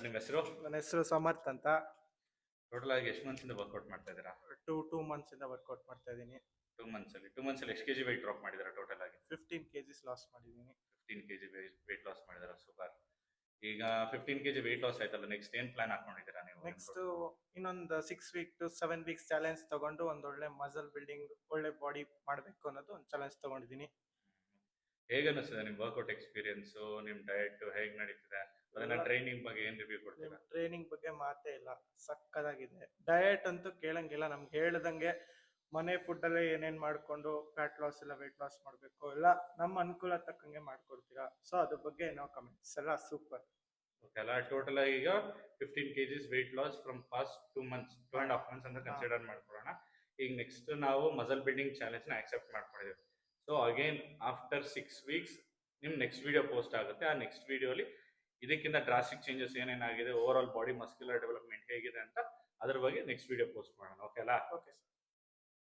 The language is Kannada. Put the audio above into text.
ಸರ್ ನಿಮ್ಮ ಹೆಸರು? ನನ್ನ ಹೆಸರು ಸಮರ್ಥ್ ಅಂತ. ಟೋಟಲ್ ಆಗಿ ಎಷ್ಟು ಮಂತ್ಸಿಂದ ವರ್ಕೌಟ್ ಮಾಡ್ತಾ ಇದ್ದೀರಾ? 2 ಮಂತ್ಸ್ ಇಂದ ವರ್ಕೌಟ್ ಮಾಡ್ತಾ ಇದ್ದೀನಿ. 2 ಮಂತ್ಸಲ್ಲಿ ಎಷ್ಟು ಕೆಜಿ ವೆಯ್ಟ್ ಡ್ರಾಪ್ ಮಾಡಿದ್ದೀರಾ ಟೋಟಲ್ ಆಗಿ? 15 kgs ಲಾಸ್ ಮಾಡಿದ್ದೀನಿ. 15 ಕೆಜಿ ವೆಯ್ಟ್ ಲಾಸ್ ಮಾಡಿದ್ದೀರಾ, ಸೂಪರ್. ಈಗ 15 ಕೆಜಿ ವೆಯ್ಟ್ ಲಾಸ್ ಆಯ್ತಲ್ಲ, ನೆಕ್ಸ್ಟ್ ಏನು ಪ್ಲಾನ್ ಹಾಕೊಂಡಿದ್ದೀರಾ ನೀವು? ನೆಕ್ಸ್ಟ್ ಇನ್ನೊಂದು 6 ವೀಕ್ ಟು 7 ವೀಕ್ಸ್ ಚಾಲೆಂಜ್ ತಗೊಂಡು ಒಂದು ಒಳ್ಳೆ ಮಸಲ್ ಬಿಲ್ಡಿಂಗ್, ಒಳ್ಳೆ ಬಾಡಿ ಮಾಡಬೇಕು ಅನ್ನೋದು ಒಂದು ಚಾಲೆಂಜ್ ತಗೊಂಡಿದ್ದೀನಿ. ಹೇಗೆ ಅನಿಸ್ತದೆ ನಿಮ್ಮ ವರ್ಕೌಟ್ ಎಕ್ಸ್ಪೀರಿಯನ್ಸು, ನಿಮ್ಮ ಡಯಟ್ ಹೇಗೆ ನಡೀತಿದೆ? ಅದನ್ನ ಟ್ರೈನಿಂಗ್ ಬಗ್ಗೆ ಏನು ರಿವ್ಯೂ ಕೊಡ್ತೀರಾ? ಟ್ರೈನಿಂಗ್ ಬಗ್ಗೆ ಮಾತೇ ಇಲ್ಲ, ಸಕ್ಕದಾಗಿದೆ. ಡಯಟ್ ಅಂತೂ ಕೇಳಂಗಿಲ್ಲ, ನಮ್ಗೆ ಹೇಳ್ದಂಗೆ ಮನೆ ಫುಡ್ಡಲ್ಲೇ ಏನೇನು ಮಾಡಿಕೊಂಡು ಫ್ಯಾಟ್ ಲಾಸ್ ಇಲ್ಲ ವೆಯ್ಟ್ ಲಾಸ್ ಮಾಡಬೇಕು ಎಲ್ಲ ನಮ್ಮ ಅನುಕೂಲ ತಕ್ಕಂಗೆ ಮಾಡ್ಕೊಡ್ತೀರಾ. ಸೊ ಅದ್ರ ಬಗ್ಗೆ ನೋ ಕಮೆಂಟ್ಸ್, ಎಲ್ಲ ಸೂಪರ್. ಓಕೆ ಅಲ್ಲ, ಟೋಟಲ್ ಆಗಿ ಈಗ 15 KGs weight loss from past 2 months, 2.5 months ಅಂತ ಕನ್ಸಿಡರ್ ಮಾಡ್ಕೊಳ್ಳೋಣ. ಈಗ ನೆಕ್ಸ್ಟ್ ನಾವು ಮಸಲ್ ಬಿಲ್ಡಿಂಗ್ ಚಾಲೆಂಜ್ನ ಆಕ್ಸೆಪ್ಟ್ ಮಾಡ್ಕೊಂಡಿದ್ದೀವಿ. ಸೊ ಅಗೇನ್ ಆಫ್ಟರ್ 6 ವೀಕ್ಸ್ ನಿಮ್ಮ ನೆಕ್ಸ್ಟ್ ವಿಡಿಯೋ ಪೋಸ್ಟ್ ಆಗುತ್ತೆ. ಆ ನೆಕ್ಸ್ಟ್ ವಿಡಿಯೋಲಿ ಇದಕ್ಕಿಂತ ಡ್ರಾಸ್ಟಿಕ್ ಚೇಂಜಸ್ ಏನೇನಾಗಿದೆ, overall body muscular development ಹೇಗಿದೆ ಅಂತ ಅದ್ರ ಬಗ್ಗೆ ನೆಕ್ಸ್ಟ್ ವಿಡಿಯೋ ಪೋಸ್ಟ್ ಮಾಡೋಣ. ಓಕೆ ಅಲ್ಲ? Okay sir.